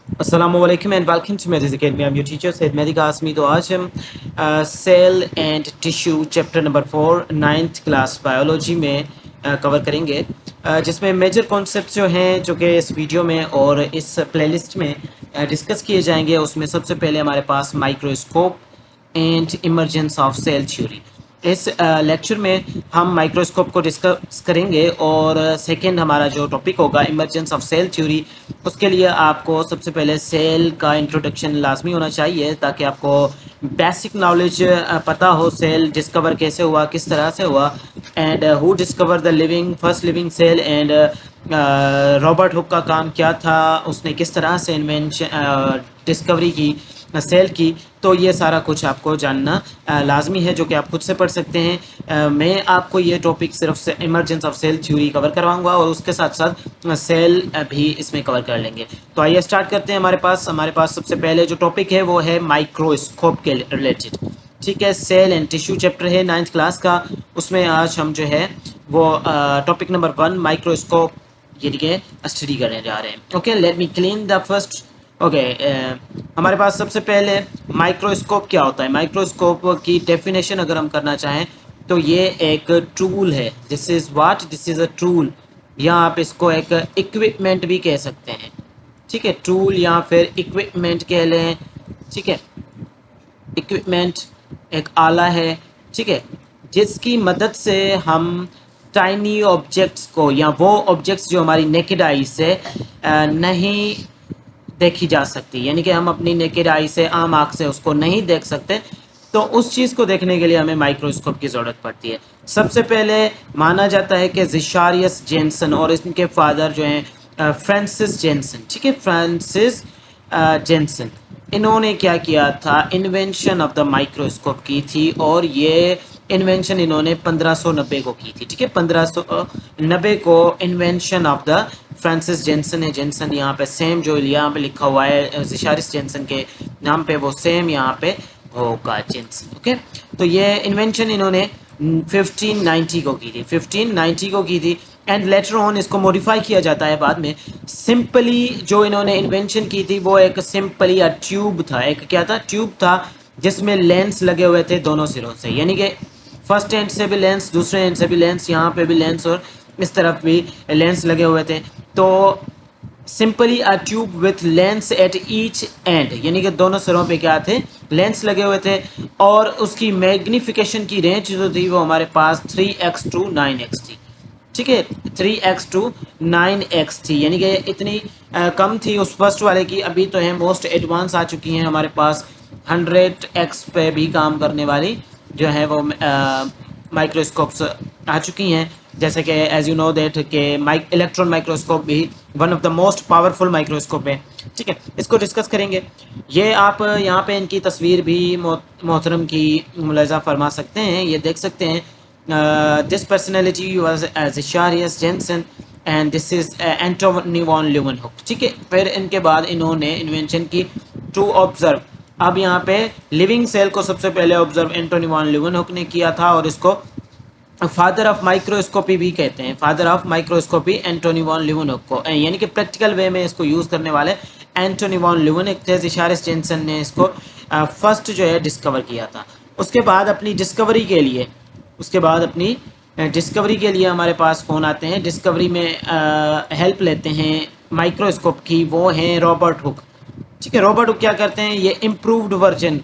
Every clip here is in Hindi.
Assalamualaikum and welcome to Medis Academy. I'm your teacher Said Mehdi Qasmi. तो आज हम cell and tissue chapter number 4 ninth class biology में कवर करेंगे, जिसमें मेजर कॉन्सेप्ट जो हैं जो कि इस वीडियो में और इस प्लेलिस्ट में डिस्कस किए जाएंगे। उसमें सबसे पहले हमारे पास microscope and emergence of cell theory. इस लेक्चर में हम माइक्रोस्कोप को डिस्कस करेंगे और सेकंड हमारा जो टॉपिक होगा इमरजेंस ऑफ सेल थ्योरी। उसके लिए आपको सबसे पहले सेल का इंट्रोडक्शन लाजमी होना चाहिए ताकि आपको बेसिक नॉलेज पता हो सेल डिस्कवर कैसे हुआ, किस तरह से हुआ, and who discover the first living cell, and Robert Hooke का काम क्या था, उसने किस तरह से इन्वेंशन डिस्कवरी की सेल की। तो ये सारा कुछ आपको जानना लाजमी है, जो कि आप खुद से पढ़ सकते हैं। मैं आपको ये टॉपिक सिर्फ से emergence of cell theory cover करवाऊंगा और उसके साथ साथ सेल भी इसमें कवर कर लेंगे। तो आइए स्टार्ट करते हैं। हमारे पास सबसे पहले जो टॉपिक है वो है माइक्रोस्कोप के रिलेटेड। ठीक है, सेल एंड टिश्यू चैप्टर है नाइन्थ क्लास का। उसमें आज हम जो है वो टॉपिक नंबर 1 माइक्रोस्कोप यानी कि स्टडी करने जा रहे हैं। Okay, let me clean the first. Okay, हमारे पास सबसे पहले माइक्रोस्कोप क्या होता है। माइक्रोस्कोप की डेफिनेशन अगर हम करना चाहें तो ये एक टूल है। दिस इज़ अ टूल, या आप इसको एक इक्विपमेंट भी कह सकते हैं। ठीक है, टूल या फिर इक्विपमेंट कह लें। ठीक है, इक्विपमेंट एक आला है, ठीक है, जिसकी मदद से हम टाइनी ऑब्जेक्ट्स को, या वो ऑब्जेक्ट्स जो हमारी नेकेड आई से नहीं देखी जा सकती, यानी कि हम अपनी नेकेड आई से, आम आँख से उसको नहीं देख सकते, तो उस चीज़ को देखने के लिए हमें माइक्रोस्कोप की ज़रूरत पड़ती है। सबसे पहले माना जाता है कि ज़िशारियस जेनसन और इनके फादर जो हैं फ्रांसिस जेनसन, ठीक है, फ्रांसिस जेनसन, इन्होंने क्या किया था, इन्वेंशन ऑफ द माइक्रोस्कोप की थी। और ये इन्वेंशन इन्होंने 1590 को की थी। ठीक है, 1590 को invention of the Francis Janssen है। जेनसन यहाँ पे सेम जो यहाँ पे लिखा हुआ है ज़िशारिस जेनसन के नाम पे, वो सेम यहाँ पे होगा जेनसन। ओके, तो ये इन्वेंशन इन्होंने 1590 को की थी, 1590 को की थी। एंड लेटर ऑन इसको मॉडिफाई किया जाता है बाद में। सिंपली जो इन्होंने इन्वेंशन की थी वो एक सिंपली ट्यूब था, एक क्या था, ट्यूब था, जिसमें लेंस लगे हुए थे दोनों सिरों से, यानी कि फर्स्ट एंड से भी लेंस, दूसरे एंड से भी लेंस, यहाँ पे भी लेंस और इस तरफ भी लेंस लगे हुए थे। तो simply a tube with lens at each and, यानी कि दोनों सिरों पे क्या थे, लेंस लगे हुए थे। और उसकी मैग्निफिकेशन की रेंज जो थी वो हमारे पास 3x to 9x थी। ठीक है, 3x to 9x थी, यानी कि इतनी कम थी उस फर्स्ट वाले की। अभी तो है मोस्ट एडवांस आ चुकी हैं हमारे पास, 100x पे भी काम करने वाली जो है वो माइक्रोस्कोप्स आ चुकी हैं। जैसे कि एज यू नो दैट के इलेक्ट्रॉन माइक्रोस्कोप भी one of the most powerful microscope है। ठीक है, इसको डिस्कस करेंगे। ये आप यहाँ पे इनकी तस्वीर भी मोहतरम की मुलाजा फरमा सकते हैं, ये देख सकते हैं। This personality was Zacharias Janssen and this is Antonie van Leeuwenhoek. ठीक है, फिर इनके बाद इन्होंने इन्वेंशन की टू ऑब्जर्व। अब यहाँ पे लिविंग सेल को सबसे पहले ऑब्जर्व एंटोनी वॉन ल्यूवेनहुक ने किया था, और इसको फादर ऑफ माइक्रोस्कोपी भी कहते हैं। Father of microscopy Antonie van Leeuwenhoek को, यानी कि प्रैक्टिकल वे में इसको यूज़ करने वाले एंटोनी वॉन ल्यूवेनहुक थे। ज़िशारिस जेनसन ने इसको फर्स्ट जो है डिस्कवर किया था। उसके बाद अपनी डिस्कवरी के लिए, हमारे पास कौन आते हैं, डिस्कवरी में हेल्प लेते हैं माइक्रोस्कोप की, वो हैं रॉबर्ट हुक। ठीक है, रॉबर्ट हुक क्या करते हैं, ये इम्प्रूव्ड वर्जन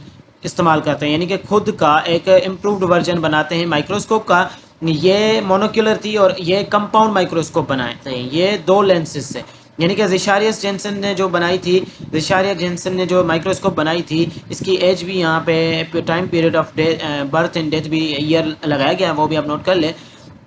इस्तेमाल करते हैं, यानी कि खुद का एक इम्प्रूव्ड वर्जन बनाते हैं माइक्रोस्कोप का। ये मोनोक्यूलर थी और ये कंपाउंड माइक्रोस्कोप बनाए थे, ये दो लेंसेज से, यानी कि ज़िशारियस जेनसन ने जो बनाई थी, ज़िशारियस जेनसन ने जो माइक्रोस्कोप बनाई थी, इसकी एज भी यहाँ पे time period of birth and death भी ईयर लगाया गया है, वो भी आप नोट कर ले।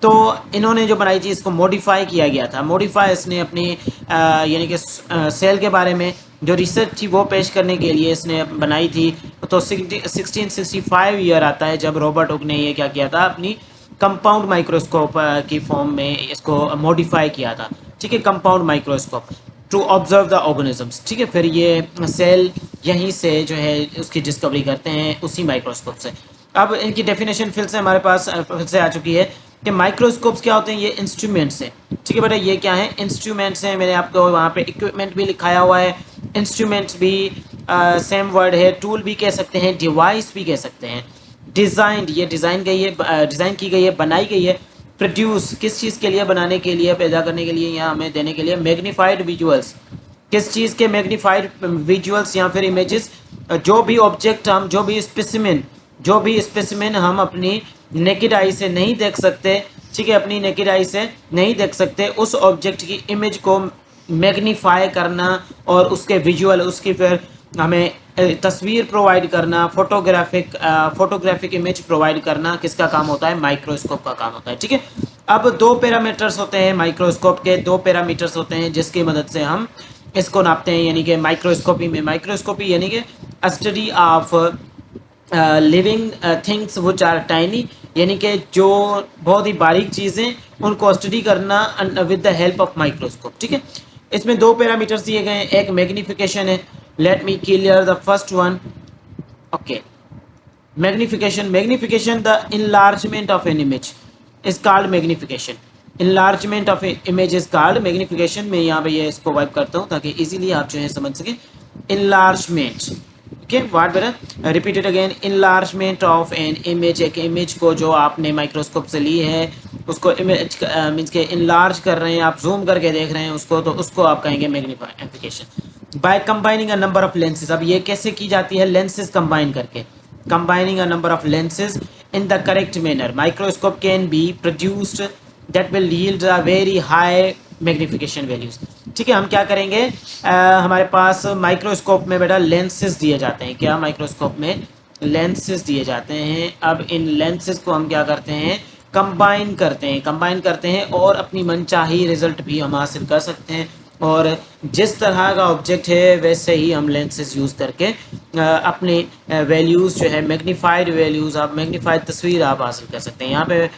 तो इन्होंने जो बनाई थी इसको मॉडिफाई किया गया था। मॉडिफाई इसने अपनी यानी कि सेल के बारे में जो रिसर्च थी वो पेश करने के लिए इसने बनाई थी। तो 1665 ईयर आता है जब रॉबर्ट हुक ने ये क्या किया था, अपनी कंपाउंड माइक्रोस्कोप की फॉर्म में इसको मॉडिफाई किया था। ठीक है, compound microscope to observe the organisms. ठीक है, फिर ये सेल यहीं से जो है उसकी डिस्कवरी करते हैं उसी माइक्रोस्कोप से। अब इनकी डेफिनेशन फिर से हमारे पास फिर से आ चुकी है कि माइक्रोस्कोप्स क्या होते हैं, ये इंस्ट्रूमेंट्स हैं। ठीक है बेटा, ये क्या है, इंस्ट्रूमेंट्स हैं। मैंने आपको वहाँ पे इक्विपमेंट भी लिखाया हुआ है, इंस्ट्रूमेंट्स भी सेम वर्ड है, टूल भी कह सकते हैं, डिवाइस भी कह सकते हैं। डिज़ाइंड, ये डिज़ाइन की गई है, बनाई गई है। प्रोड्यूस, किस चीज़ के लिए, बनाने के लिए, पैदा करने के लिए या हमें देने के लिए। मैग्नीफाइड विजुअल्स, किस चीज़ के मैग्नीफाइड विजुअल्स या फिर इमेजेस, जो भी ऑब्जेक्ट हम, जो भी स्पेसिमेन हम अपनी नेकेड आई से नहीं देख सकते, ठीक है, अपनी नेकेड आई से नहीं देख सकते, उस ऑब्जेक्ट की इमेज को मैग्नीफाई करना और उसके विजुअल, उसकी फिर हमें तस्वीर प्रोवाइड करना, फोटोग्राफिक इमेज प्रोवाइड करना किसका काम होता है, माइक्रोस्कोप का काम होता है। ठीक है, अब दो पैरामीटर्स होते हैं माइक्रोस्कोप के, दो पैरामीटर्स होते हैं जिसकी मदद से हम इसको नापते हैं, यानी कि माइक्रोस्कोपी यानी कि study of living things which are tiny, यानी कि जो बहुत ही बारीक चीज़ें उनको स्टडी करना with the help of microscope. ठीक है, इसमें दो पैरामीटर्स दिए गए हैं, एक मैग्नीफिकेशन है, let me clear the first one. Okay, magnification the enlargement of an image is called magnification. Enlargement of image is called magnification. मैं यहाँ पे ये इसको वाइप करता हूँ ताकि इजीली आप जो है समझ सकें। इनलार्जमेंट, ओके, वर्ड बेटा repeated again, enlargement of an image, एक इमेज को जो आपने माइक्रोस्कोप से ली है उसको इमेज मीन्स के इनलार्ज कर रहे हैं, आप जूम करके देख रहे हैं उसको, तो उसको आप कहेंगे magnification. By combining a number of lenses, अब ये कैसे की जाती है, लेंसेज कंबाइन करके, combining a number of lenses in the correct manner, microscope can be produced that will yield a very high magnification values. ठीक है, हम क्या करेंगे, हमारे पास माइक्रोस्कोप में बेटा लेंसेज दिए जाते हैं, क्या माइक्रोस्कोप में लेंसेज दिए जाते हैं। अब इन लेंसेज को हम क्या करते हैं, कंबाइन करते हैं और अपनी मनचाही रिजल्ट भी हम हासिल कर सकते हैं। और जिस तरह का ऑब्जेक्ट है वैसे ही हम लेंसेज यूज़ करके अपने वैल्यूज़ जो है मैग्नीफाइड वैल्यूज़, आप मैग्नीफाइड तस्वीर आप हासिल कर सकते हैं। यहाँ पे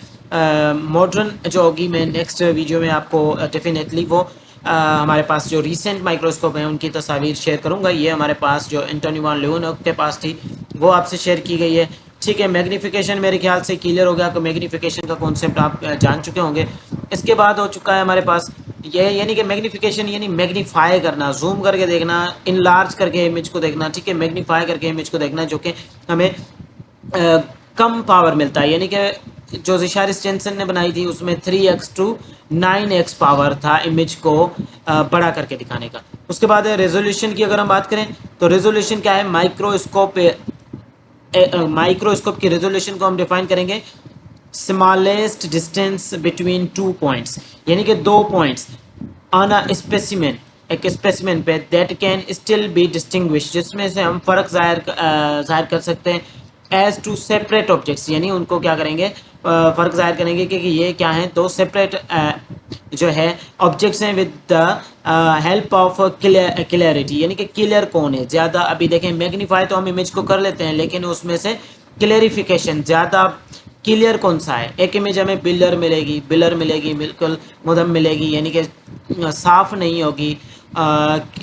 मॉडर्न जो होगी, मैं नेक्स्ट वीडियो में आपको डेफिनेटली वो हमारे पास जो रीसेंट माइक्रोस्कोप हैं उनकी तस्वीर शेयर करूंगा। ये हमारे पास जो एंटोनी वान लियोनोव के पास थी वो आपसे शेयर की गई है। ठीक है, मैग्नीफिकेशन मेरे ख्याल से क्लियर हो गया कि मैग्नीफिकेशन का कॉन्सेप्ट आप जान चुके होंगे। इसके बाद हो चुका है हमारे पास ये, यानी कि मैग्नीफिकेशन यानी मैग्नीफाई करना, जूम करके देखना, इनलार्ज करके इमेज को देखना। ठीक है, मैग्नीफाई करके इमेज को देखना जो कि हमें कम पावर मिलता है, यानी कि जो रिचार्ड स्टेनसन ने बनाई थी उसमें 3x to 9x पावर था इमेज को बड़ा करके दिखाने का। उसके बाद रेजोल्यूशन की अगर हम बात करें तो रेजोल्यूशन क्या है, माइक्रोस्कोप की रेजोल्यूशन को हम डिफाइन करेंगे smallest distance between two points, यानी कि दो पॉइंट्स ऑन अ स्पेसिमेन, एक स्पेसिमेन पे, that can still be distinguish, जिसमें से हम फर्क जाहिर कर सकते हैं एज टू सेपरेट ऑब्जेक्ट्स, यानी उनको क्या करेंगे, फ़र्क जाहिर करेंगे कि ये क्या हैं, दो सेपरेट जो है ऑब्जेक्ट्स हैं with the help of clarity, यानी कि क्लियर कौन है ज़्यादा। अभी देखें मैग्नीफाई तो हम इमेज को कर लेते हैं, लेकिन उसमें से क्लियरिफिकेशन ज़्यादा क्लियर कौन सा है। एक इमेज हमें बिलर मिलेगी बिल्कुल मुदम मिलेगी, यानी कि साफ नहीं होगी,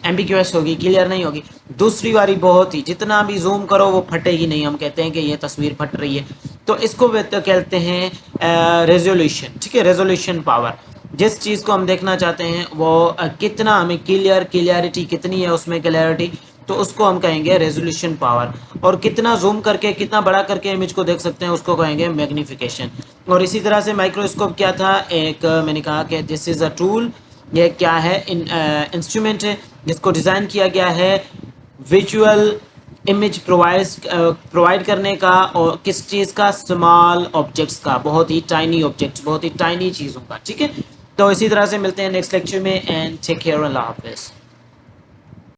एम्बिग्यूअस होगी, क्लियर नहीं होगी। दूसरी वाली बहुत ही, जितना भी जूम करो वो फटेगी नहीं, हम कहते हैं कि ये तस्वीर फट रही है, तो इसको कहते हैं रेजोल्यूशन। ठीक है, रेजोल्यूशन पावर, जिस चीज़ को हम देखना चाहते हैं वो कितना हमें क्लियरिटी कितनी है उसमें क्लियरिटी, तो उसको हम कहेंगे रेजोल्यूशन पावर। और कितना जूम करके कितना बड़ा करके इमेज को देख सकते हैं उसको कहेंगे मैग्नीफिकेशन। और इसी तरह से माइक्रोस्कोप क्या था, एक मैंने कहा कि दिस इज़ अ टूल, ये क्या है, इंस्ट्रूमेंट है जिसको डिज़ाइन किया गया है विजुअल इमेज प्रोवाइड करने का, और किस चीज़ का, स्मॉल ऑब्जेक्ट्स का, बहुत ही टाइनी ऑब्जेक्ट्स, बहुत ही टाइनी चीज़ों का। ठीक है, तो इसी तरह से मिलते हैं नेक्स्ट लेक्चर में, एंड टेक केयर, अल्लाह हाफिज़।